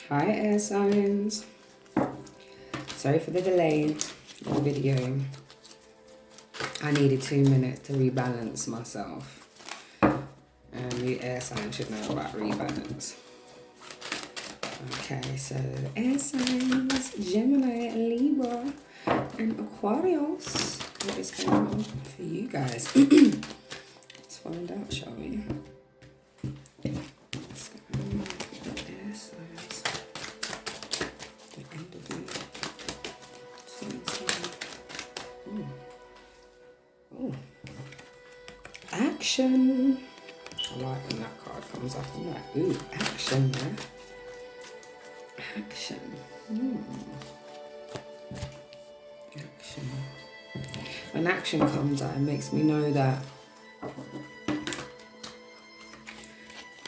Hi air signs. Sorry for the delay in the video. I needed 2 minutes to rebalance myself. And you air signs should know about rebalance. Okay, so air signs, Gemini, Libra, and Aquarius. What is going on for you guys? Let's find out, shall we? Let's go with the air signs. The end of the oh, action. I like when that card comes up. I'm like, ooh, action, man. Action. Action. When action comes out, it makes me know that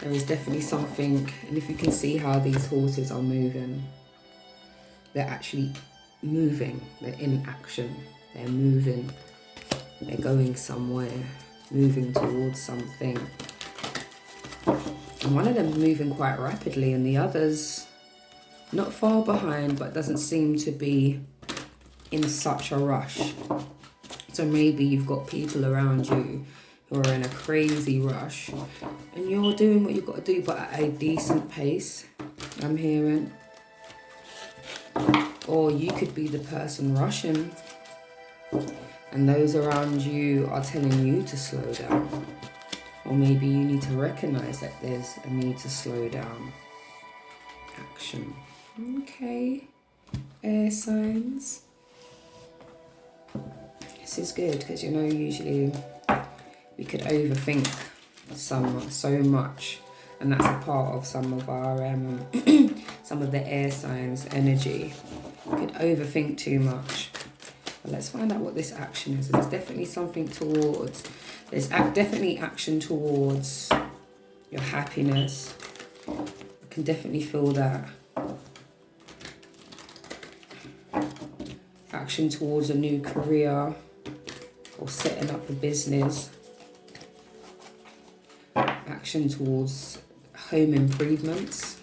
there is definitely something, and if you can see how these horses are moving, they're actually moving, they're in action, they're moving, they're going somewhere, moving towards something. And one of them moving quite rapidly and the others not far behind, but doesn't seem to be in such a rush. So maybe you've got people around you who are in a crazy rush and you're doing what you've got to do, but at a decent pace, I'm hearing. Or you could be the person rushing and those around you are telling you to slow down. Or maybe you need to recognize that there's a need to slow down. Action. Okay, air signs. This is good because, you know, usually we could overthink so much, and that's a part of some of our some of the air signs energy. We could overthink too much. But let's find out what this action is. There's definitely something towards. There's definitely action towards your happiness. I can definitely feel that. Action towards a new career or setting up a business. Action towards home improvements.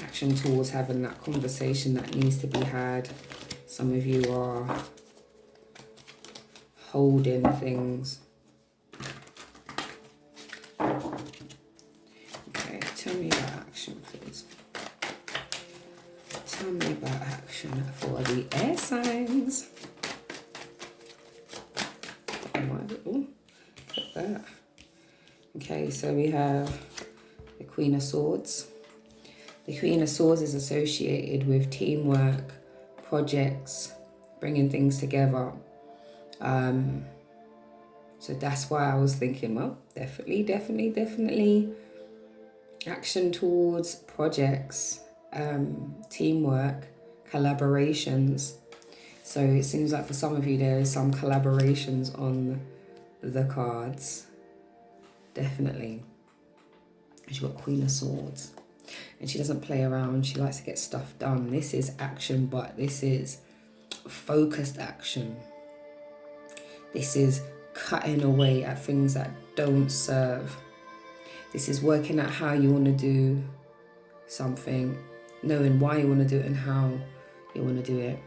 Action towards having that conversation that needs to be had. Some of you are holding things. Okay, tell me about action, please. Tell me about action for the air signs. Oh, look at that. Okay, so we have the Queen of Swords. The Queen of Swords is associated with teamwork, projects, bringing things together. So that's why I was thinking, well, definitely action towards projects, teamwork, collaborations. So it seems like for some of you there is some collaborations on the cards. Definitely. She's got Queen of Swords. And she doesn't play around. She likes to get stuff done. This is action, but this is focused action. This is cutting away at things that don't serve. This is working out how you want to do something, knowing why you want to do it and how you want to do it.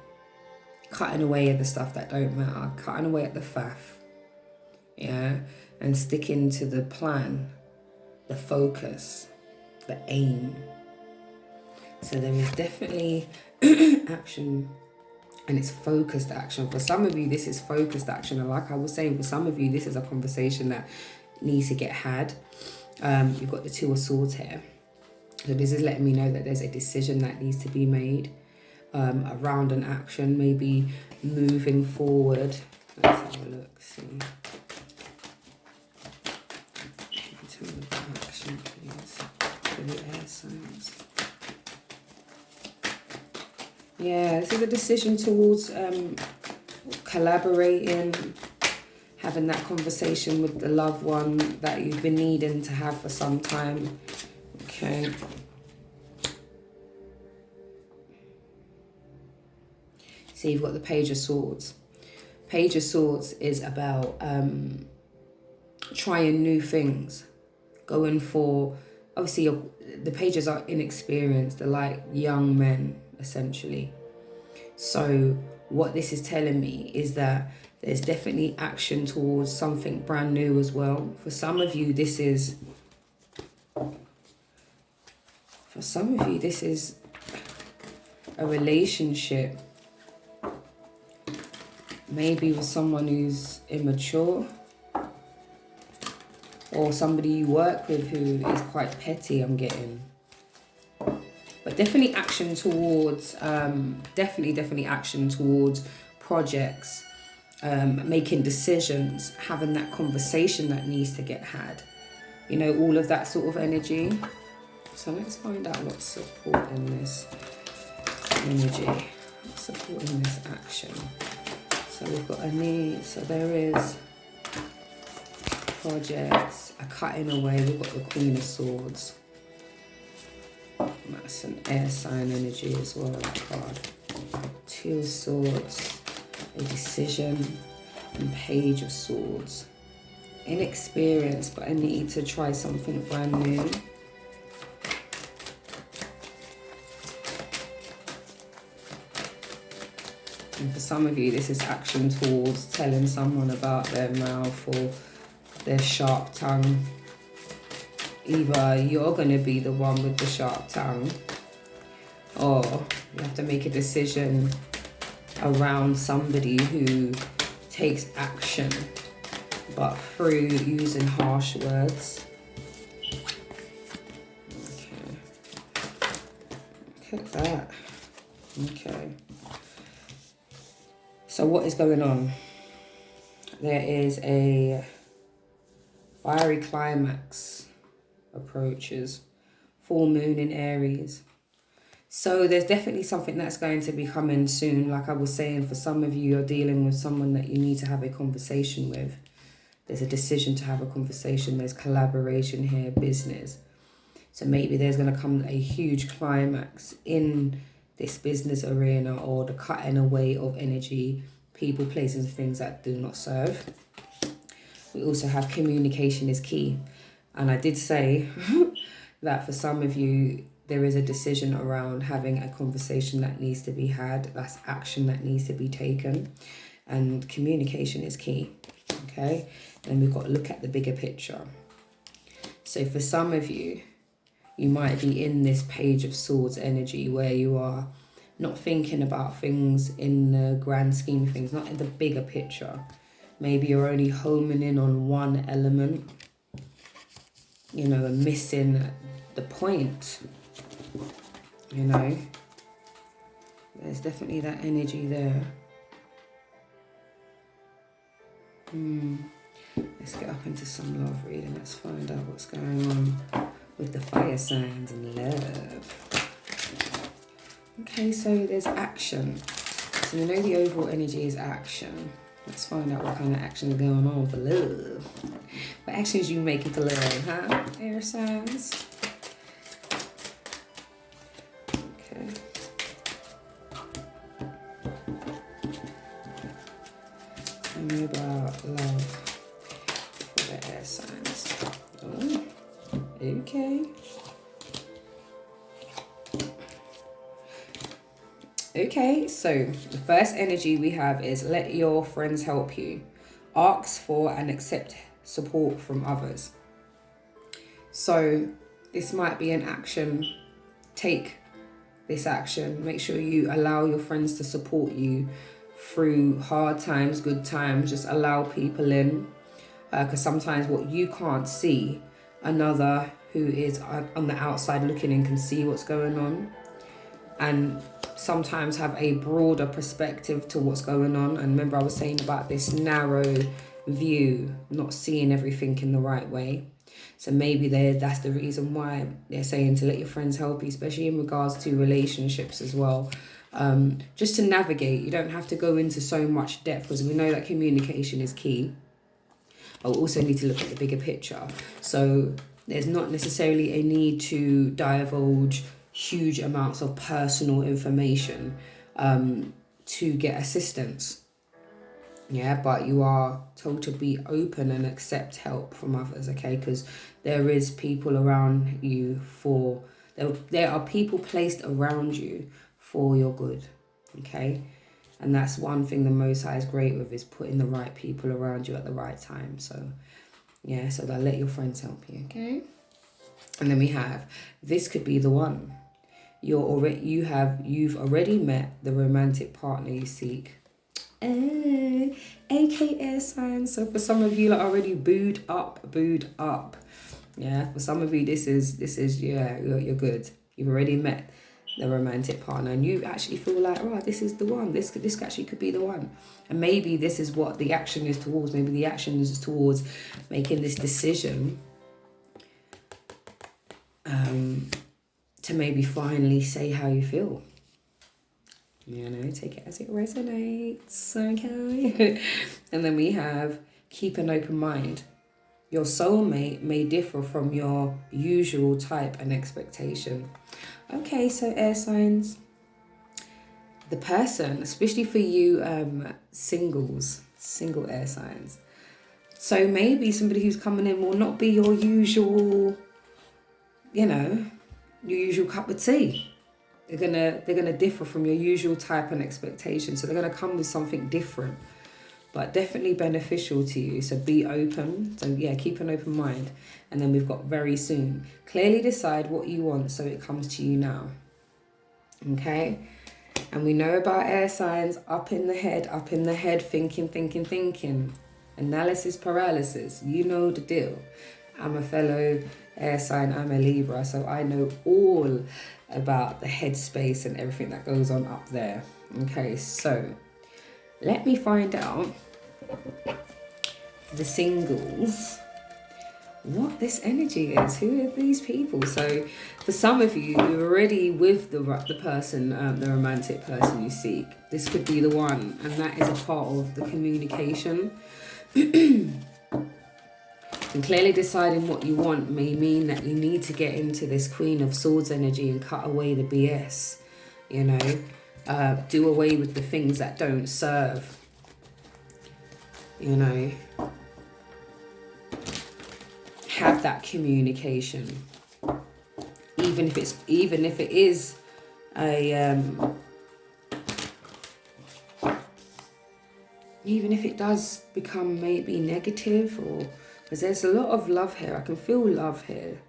Cutting away at the stuff that don't matter. Cutting away at the faff. Yeah. And sticking to the plan, the focus, the aim. So there is definitely action, and it's focused action. For some of you, this is focused action. And like I was saying, for some of you, this is a conversation that needs to get had. You've got the Two of Swords here. So this is letting me know that there's a decision that needs to be made around an action, maybe moving forward. Let's have a look, see. Tell me about action, please, for the air signs. Yeah, this is a decision towards collaborating, having that conversation with the loved one that you've been needing to have for some time. Okay. So you've got the Page of Swords. Page of Swords is about trying new things, going for, obviously the pages are inexperienced, they're like young men essentially. So what this is telling me is that there's definitely action towards something brand new as well. For some of you, this is a relationship, maybe with someone who's immature, or somebody you work with who is quite petty, I'm getting. But definitely action towards, definitely action towards projects, making decisions, having that conversation that needs to get had. You know, all of that sort of energy. So let's find out what's supporting this energy, what's supporting this action. So we've got a need, so there is projects, a cutting away, we've got the Queen of Swords. That's an air sign energy as well, that card. Two of Swords, a decision, and Page of Swords. Inexperienced, but I need to try something brand new. And for some of you, this is action towards telling someone about their mouth or their sharp tongue. Either you're going to be the one with the sharp tongue, or you have to make a decision around somebody who takes action, but through using harsh words. Okay. Look at that. Okay. So what is going on? There is a fiery climax approaches, full moon in Aries. So there's definitely something that's going to be coming soon. Like I was saying, for some of you, you're dealing with someone that you need to have a conversation with. There's a decision to have a conversation. There's collaboration here, business. So maybe there's going to come a huge climax in this business arena, or the cutting away of energy, people, places, things that do not serve. We also have communication is key. And I did say that for some of you, there is a decision around having a conversation that needs to be had. That's action that needs to be taken. And communication is key. Okay? And we've got to look at the bigger picture. So for some of you, you might be in this Page of Swords energy where you are not thinking about things in the grand scheme of things, not in the bigger picture. Maybe you're only homing in on one element, you know, and missing the point, you know. There's definitely that energy there. Let's get up into some love reading. Let's find out what's going on with the fire signs and love. Okay, so there's action. So we know the overall energy is action. Let's find out what kind of action is going on for love. What actions you making for love, huh? Air signs. Okay. Tell me about love for the air signs. Oh, okay. Okay, so the first energy we have is let your friends help you. Ask for and accept support from others. So this might be an action. Take this action. Make sure you allow your friends to support you through hard times, good times. Just allow people in. Because sometimes what you can't see, another who is on the outside looking in can see what's going on. And sometimes have a broader perspective to what's going on. And remember, I was saying about this narrow view, not seeing everything in the right way. So maybe that's the reason why they're saying to let your friends help you, especially in regards to relationships as well. Just to navigate. You don't have to go into so much depth, because we know that communication is key. But we also need to look at the bigger picture. So there's not necessarily a need to divulge huge amounts of personal information to get assistance. Yeah, but you are told to be open and accept help from others, okay? Because there is people around you for, there are people placed around you for your good, okay? And that's one thing the Most High is great with, is putting the right people around you at the right time. So, yeah, so that let your friends help you, okay? And then we have, this could be the one. You've already met the romantic partner you seek. AKA signs. So for some of you, like, already booed up. Yeah, for some of you, this is yeah, you're good. You've already met the romantic partner, and you actually feel like, oh, this is the one. This actually could be the one. And maybe this is what the action is towards. Maybe the action is towards making this decision to maybe finally say how you feel. You know, take it as it resonates, okay? And then we have, keep an open mind. Your soulmate may differ from your usual type and expectation. Okay, so air signs. The person, especially for you single air signs. So maybe somebody who's coming in will not be your usual, your usual cup of tea. They're gonna differ from your usual type and expectation. So they're gonna come with something different, but definitely beneficial to you. So be open. So yeah, keep an open mind. And then we've got very soon. Clearly decide what you want so it comes to you now. Okay? And we know about air signs, up in the head, thinking. Analysis paralysis. You know the deal. I'm a fellow air sign, I'm a Libra, so I know all about the headspace and everything that goes on up there. Okay, so let me find out, the singles, what this energy is. Who are these people? So for some of you, you're already with the person, the romantic person you seek. This could be the one, and that is a part of the communication. And clearly deciding what you want may mean that you need to get into this Queen of Swords energy and cut away the BS, do away with the things that don't serve, have that communication, even if it is even if it does become maybe negative, or because there's a lot of love here. I can feel love here,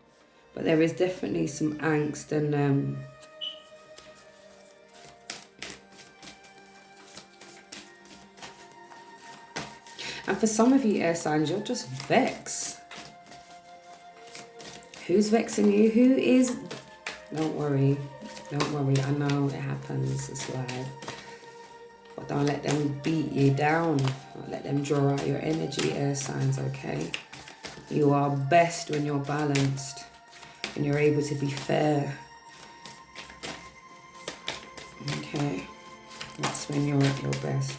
but there is definitely some angst and for some of you air signs, you're just vexed. Who's vexing you? Who is? Don't worry. I know it happens. It's life. But don't let them beat you down. Don't let them draw out your energy, air signs, okay? You are best when you're balanced, when you're able to be fair. Okay, that's when you're at your best.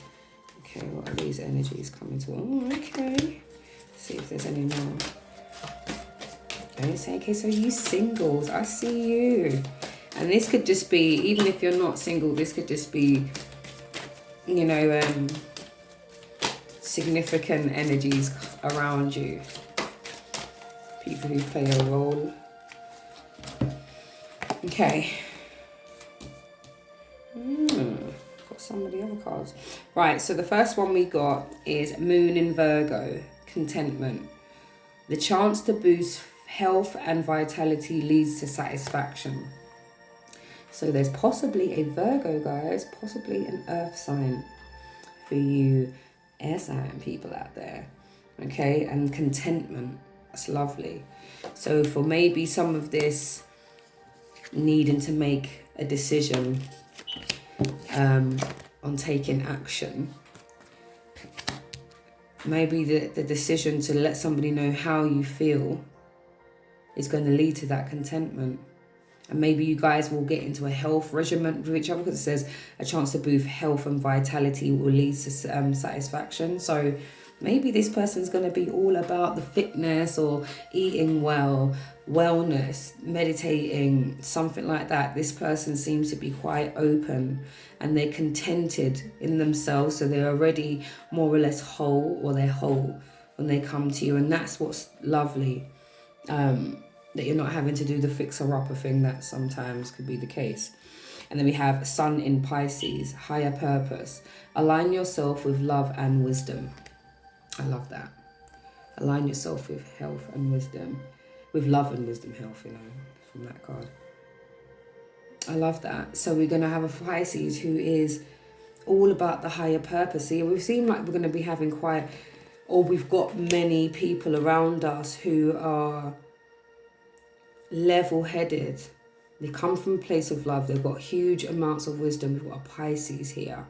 Okay, what are these energies coming to? Oh, okay. Let's see if there's any more. Don't say, okay, so you singles, I see you. And this could just be, even if you're not single, this could just be, significant energies around you. People who play a role. Okay. Got some of the other cards. Right, so the first one we got is Moon in Virgo, contentment. The chance to boost health and vitality leads to satisfaction. So there's possibly a Virgo, guys, possibly an earth sign for you air sign people out there. Okay, and contentment. That's lovely. So for maybe some of this needing to make a decision on taking action, maybe the decision to let somebody know how you feel is going to lead to that contentment. And maybe you guys will get into a health regimen with each other, because it says a chance to boost health and vitality will lead to satisfaction. So Maybe this person's going to be all about the fitness or eating well, wellness, meditating, something like that. This person seems to be quite open and they're contented in themselves. So they're already more or less whole, or they're whole when they come to you. And that's what's lovely, that you're not having to do the fixer-upper thing that sometimes could be the case. And then we have Sun in Pisces, higher purpose. Align yourself with love and wisdom. I love that. Align yourself with health and wisdom. With love and wisdom, health, you know, from that card. I love that. So we're going to have a Pisces who is all about the higher purpose. See, we seem like we're going to be having quite, or we've got many people around us who are level-headed. They come from a place of love. They've got huge amounts of wisdom. We've got a Pisces here.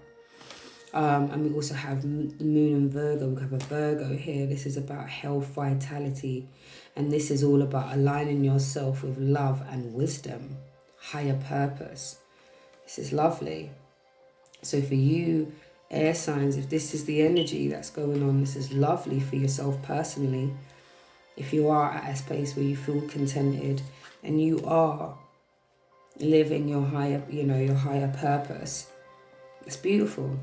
And we also have the moon and Virgo. We have a Virgo here. This is about health, vitality. And this is all about aligning yourself with love and wisdom, higher purpose. This is lovely. So for you, air signs, if this is the energy that's going on, this is lovely for yourself personally. If you are at a space where you feel contented and you are living your higher, you know, your higher purpose, it's beautiful.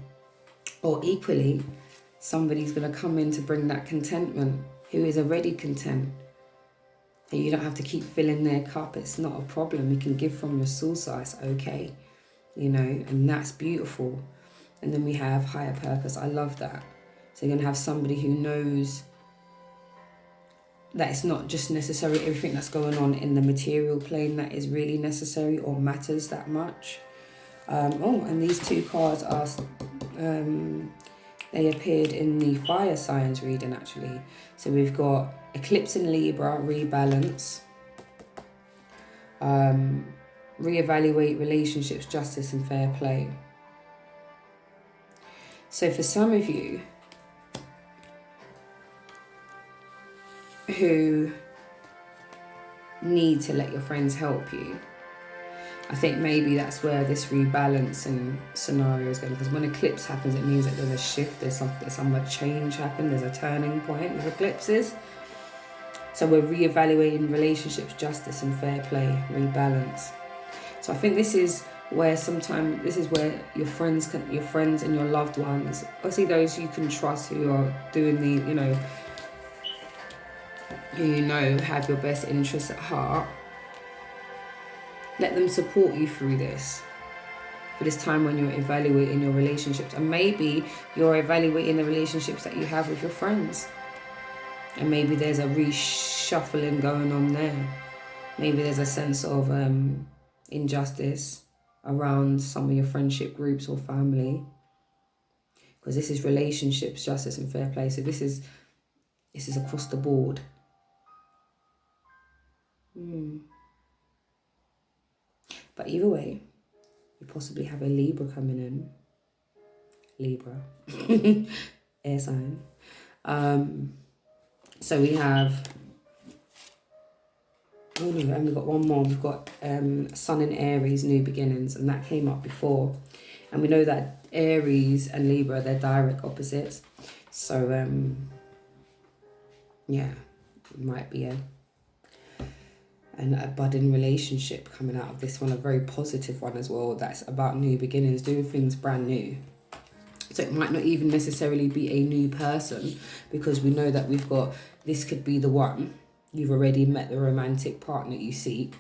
Or equally, somebody's going to come in to bring that contentment, who is already content. And you don't have to keep filling their cup. It's not a problem. You can give from your source, it's okay. You know, and that's beautiful. And then we have higher purpose. I love that. So you're going to have somebody who knows that it's not just necessarily everything that's going on in the material plane that is really necessary or matters that much. And these two cards are, they appeared in the fire signs reading actually. So we've got eclipse in Libra, rebalance, reevaluate relationships, justice and fair play. So for some of you who need to let your friends help you, I think maybe that's where this rebalancing scenario is going, because when eclipse happens, it means that there's a shift, there's some change happen, there's a turning point with eclipses. So we're reevaluating relationships, justice and fair play, rebalance. So I think this is where sometimes, this is where your friends and your loved ones, obviously those you can trust who are doing the, you know, who you know have your best interests at heart, let them support you through this, for this time when you're evaluating your relationships. And maybe you're evaluating the relationships that you have with your friends. And maybe there's a reshuffling going on there. Maybe there's a sense of injustice around some of your friendship groups or family. Because this is relationships, justice and fair play. So this is across the board. But either way, you possibly have a Libra coming in. Libra. Air sign. So we have... Oh no, we've only got one more. We've got Sun in Aries, new beginnings. And that came up before. And we know that Aries and Libra, they're direct opposites. So, yeah, it might be a budding relationship coming out of this one, a very positive one as well, that's about new beginnings, doing things brand new. So it might not even necessarily be a new person, because we know that we've got, this could be the one. You've already met the romantic partner you seek.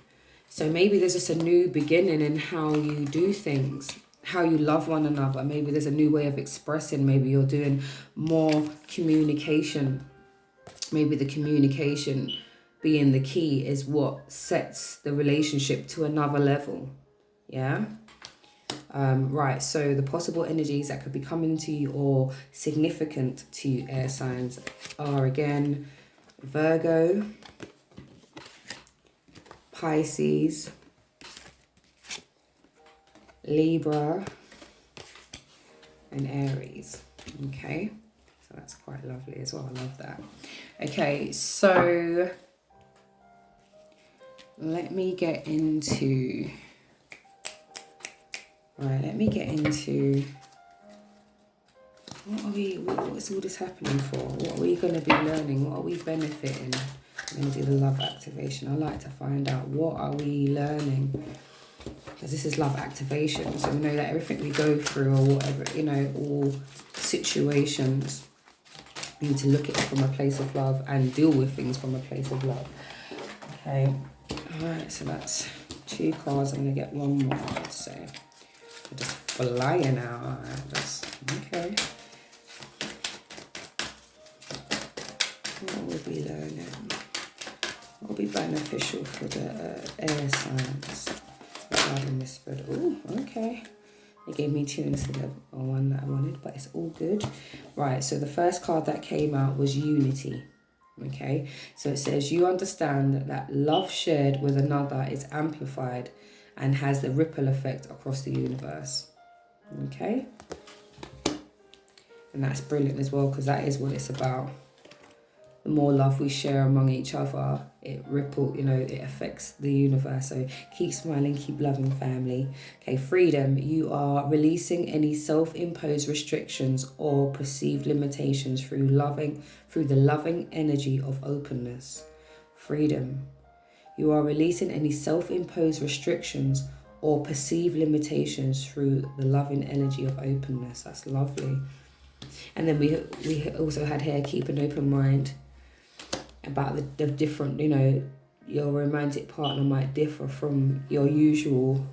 So maybe there's just a new beginning in how you do things, how you love one another. Maybe there's a new way of expressing. Maybe you're doing more communication. Maybe the communication being the key is what sets the relationship to another level. Yeah. Right, so the possible energies that could be coming to you or significant to you, air signs, are again Virgo, Pisces, Libra and Aries. Okay, so that's quite lovely as well. I love that. Okay, so let me get into what is all this happening for? What are we going to be learning? What are we benefiting? I'm going to do the love activation. I like to find out, what are we learning? Because this is love activation. So we know that everything we go through, or whatever, you know, all situations, we need to look at it from a place of love and deal with things from a place of love. Okay. Alright, so that's 2 cards. I'm going to get 1 more. So we're just flying out. Alright, that's okay. What will be learning? What will be beneficial for the air signs regarding this spread? Oh, okay. They gave me 2 instead of 1 that I wanted, but it's all good. Right, so the first card that came out was Unity. Okay, so it says, you understand that love shared with another is amplified and has the ripple effect across the universe. Okay, and that's brilliant as well, because that is what it's about. The more love we share among each other, it it affects the universe. So keep smiling, keep loving, family. Okay, freedom. You are releasing any self-imposed restrictions or perceived limitations through the loving energy of openness. Freedom. You are releasing any self-imposed restrictions or perceived limitations through the loving energy of openness. That's lovely. And then we also had here, keep an open mind. About the different, your romantic partner might differ from your usual,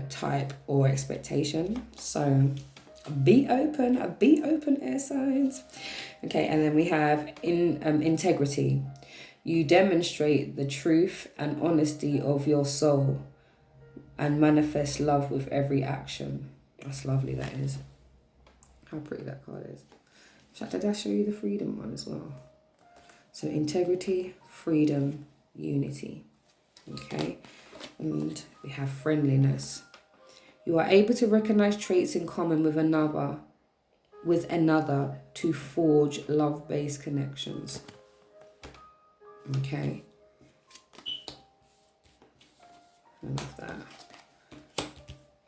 type or expectation. So be open, air signs. Okay, and then we have integrity. You demonstrate the truth and honesty of your soul and manifest love with every action. That's lovely, that is. How pretty that card is. Did I show you the freedom one as well? So integrity, freedom, unity. Okay, and we have friendliness. You are able to recognize traits in common with another to forge love-based connections. Okay, I love that.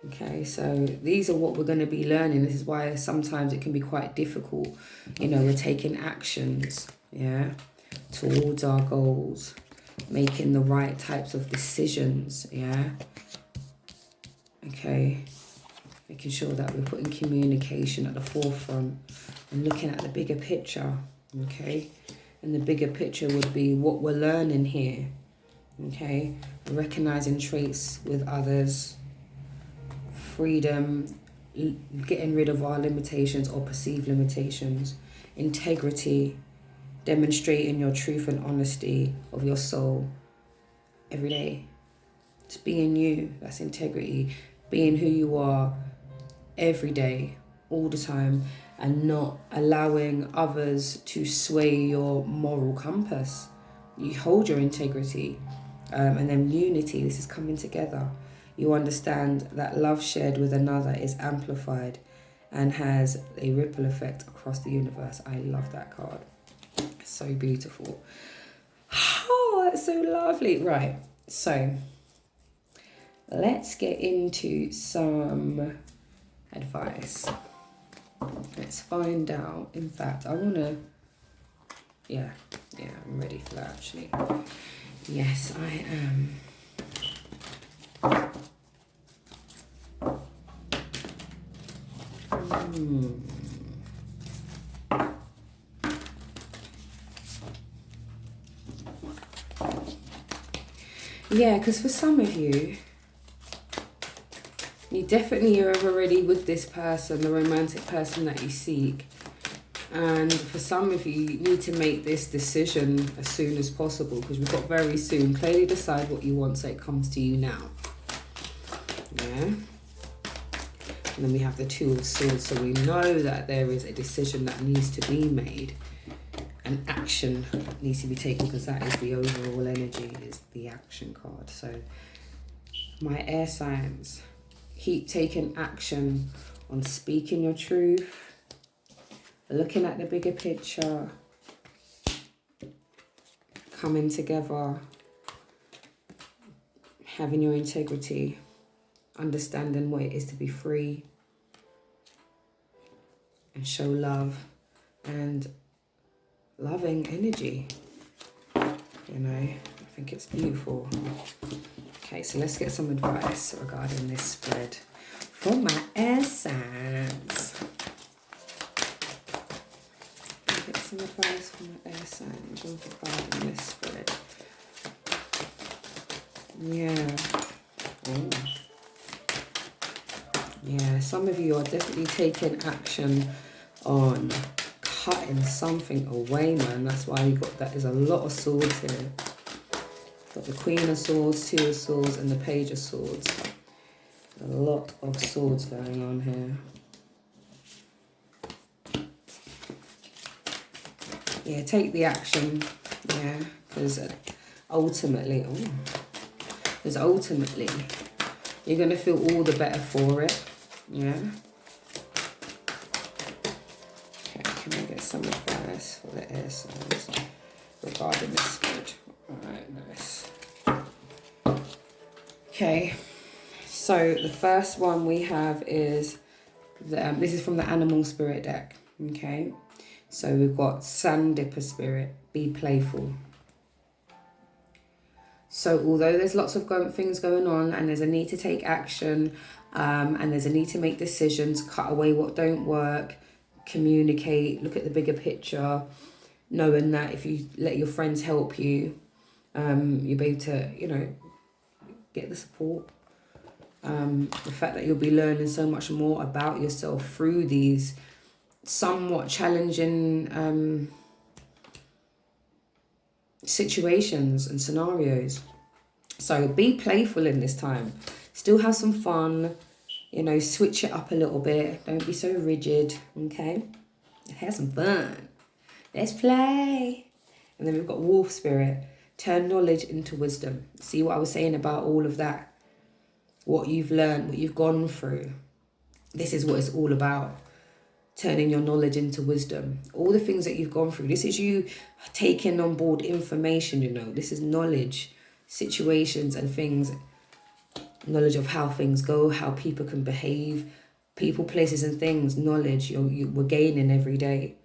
Okay, so these are what we're going to be learning. This is why sometimes it can be quite difficult. We're taking actions, towards our goals, making the right types of decisions, Okay, making sure that we're putting communication at the forefront and looking at the bigger picture, okay? And the bigger picture would be what we're learning here, okay? Recognizing traits with others, freedom, getting rid of our limitations or perceived limitations, integrity, demonstrating your truth and honesty of your soul every day. Just being you, that's integrity. Being who you are every day, all the time, and not allowing others to sway your moral compass. You hold your integrity. And then unity, this is coming together. You understand that love shared with another is amplified and has a ripple effect across the universe. I love that card. So beautiful. Oh, that's so lovely. Right, so let's get into some advice. Let's find out. In fact, I want to... Yeah, I'm ready for that, actually. Yes, I am. Yeah, because for some of you, you definitely are already with this person, the romantic person that you seek. And for some of you, you need to make this decision as soon as possible, because we've got very soon. Clearly decide what you want so it comes to you now. Yeah. And then we have the Two of Swords, so we know that there is a decision that needs to be made. And action needs to be taken, because that is the overall energy, is the action card. So my air signs, keep taking action on speaking your truth, looking at the bigger picture, coming together, having your integrity, understanding what it is to be free, and show love and loving energy. You know, I think it's beautiful. Okay, so let's get some advice regarding this spread from my air signs. Get some advice from my air signs regarding this spread. Yeah. Oh. Yeah, some of you are definitely taking action on cutting something away, man. That's why you got that. There's a lot of swords here. Got the Queen of Swords, Two of Swords, and the Page of Swords. A lot of swords going on here. Yeah, take the action. Yeah, because ultimately, you're going to feel all the better for it. Yeah. Okay, can I get some advice for the air signs regarding this spread? Alright, nice. Okay, so the first one we have is, this is from the Animal Spirit deck. Okay, so we've got Sand Dipper Spirit, be playful. So although there's lots of things going on and there's a need to take action, and there's a need to make decisions, cut away what don't work, communicate, look at the bigger picture, knowing that if you let your friends help you, you'll be able to, you know, get the support. The fact that you'll be learning so much more about yourself through these somewhat challenging situations and scenarios. So be playful in this time. Still have some fun. You know, switch it up a little bit. Don't be so rigid, okay? Have some fun. Let's play. And then we've got Wolf Spirit. Turn knowledge into wisdom. See what I was saying about all of that? What you've learned, what you've gone through. This is what it's all about. Turning your knowledge into wisdom. All the things that you've gone through. This is you taking on board information, you know. This is knowledge, situations and things. Knowledge of how things go, how people can behave. People, places and things. Knowledge we're gaining every day.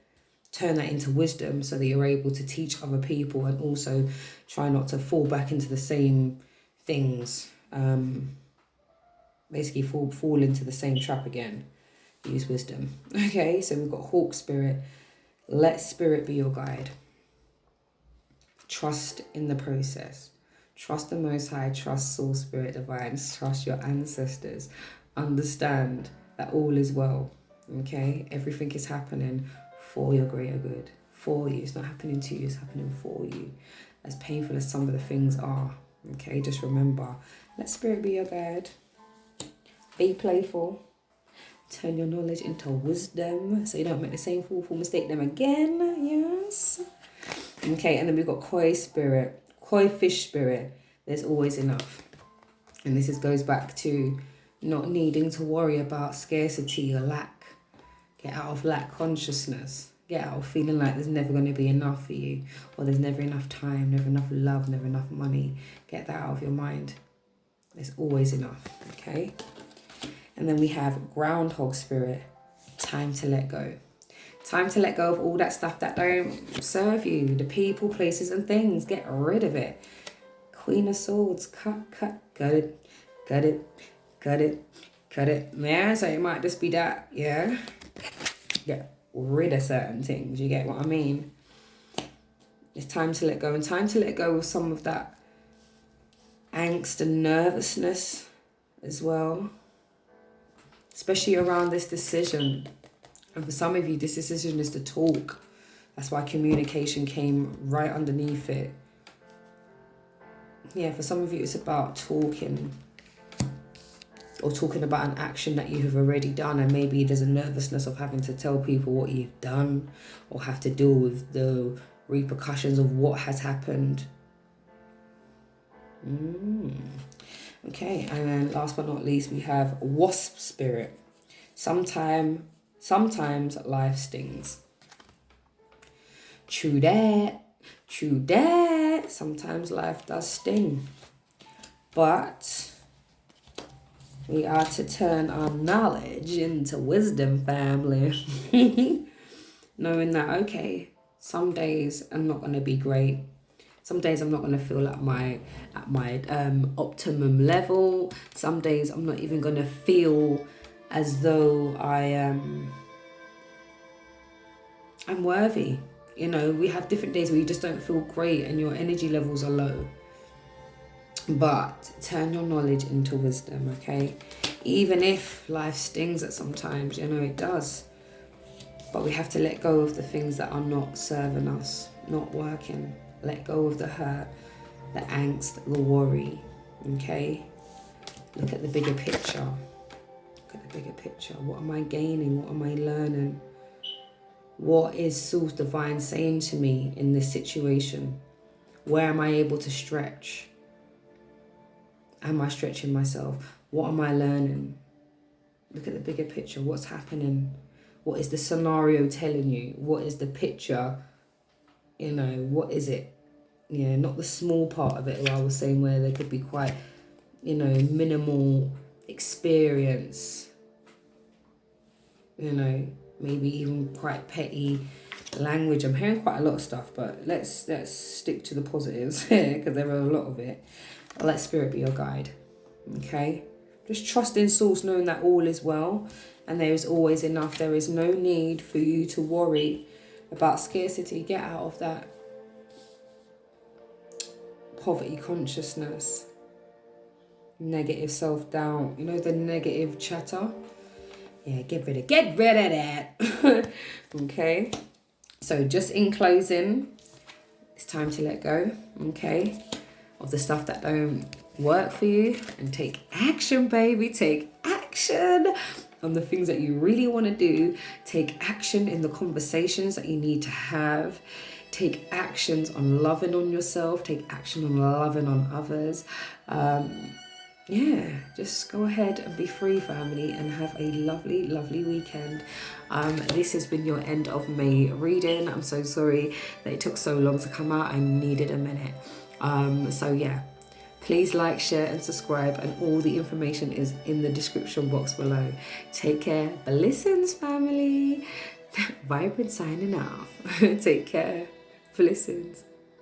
Turn that into wisdom so that you're able to teach other people and also try not to fall back into the same things. Basically fall into the same trap again. Use wisdom. Okay, so we've got Hawk Spirit. Let Spirit be your guide. Trust in the process. Trust the Most High. Trust Soul Spirit Divine. Trust your ancestors. Understand that all is well. Okay, everything is happening for your greater good. For you. It's not happening to you. It's happening for you. As painful as some of the things are. Okay, just remember. Let Spirit be your guide. Be playful. Turn your knowledge into wisdom so you don't make the same foolful mistake them again. Yes. Okay, and then we've got Koi Spirit. Koi Fish Spirit. There's always enough. And this goes back to not needing to worry about scarcity or lack. Get out of lack consciousness. Get out of feeling like there's never going to be enough for you. Or there's never enough time, never enough love, never enough money. Get that out of your mind. There's always enough. Okay. And then we have Groundhog Spirit. Time to let go. Time to let go of all that stuff that don't serve you. The people, places and things. Get rid of it. Queen of Swords. Cut it. Yeah, so it might just be that, yeah. Get rid of certain things. You get what I mean? It's time to let go. And time to let go of some of that angst and nervousness as well. Especially around this decision. And for some of you, this decision is to talk. That's why communication came right underneath it. Yeah, for some of you, it's about talking. Or talking about an action that you have already done. And maybe there's a nervousness of having to tell people what you've done. Or have to deal with the repercussions of what has happened. Okay, and then last but not least, we have Wasp Spirit. Sometimes life stings. True that. Sometimes life does sting. But We are to turn our knowledge into wisdom, family. Knowing that, okay, some days I'm not going to be great. Some days I'm not going to feel at my optimum level. Some days I'm not even going to feel as though I'm worthy. You know, we have different days where you just don't feel great and your energy levels are low. But turn your knowledge into wisdom, okay? Even if life stings at sometimes, you know, it does. But we have to let go of the things that are not serving us, not working. Let go of the hurt, the angst, the worry, okay? Look at the bigger picture. Look at the bigger picture. What am I gaining? What am I learning? What is Source Divine saying to me in this situation? Where am I able to stretch? Am I stretching myself? What am I learning? Look at the bigger picture. What's happening? What is the scenario telling you? What is the picture? You know, what is it? Yeah, not the small part of it, where I was saying where there could be quite, you know, minimal experience. You know, maybe even quite petty language. I'm hearing quite a lot of stuff, but let's stick to the positives here, because there are a lot of it. Let Spirit be your guide, okay? Just trust in Source, knowing that all is well and there is always enough. There is no need for you to worry about scarcity. Get out of that poverty consciousness, negative self-doubt, you know, the negative chatter. Yeah, get rid of that. Okay? So just in closing, it's time to let go, okay, of the stuff that don't work for you and take action, baby. Take action on the things that you really want to do. Take action in the conversations that you need to have. Take actions on loving on yourself. Take action on loving on others. Yeah, just go ahead and be free, family, and have a lovely, lovely weekend. This has been your end of May reading. I'm so sorry that it took so long to come out. I needed a minute. So yeah, please like, share and subscribe, and all the information is in the description box below. Take care. Blessings, family. Vibrant signing off. Take care. Blessings.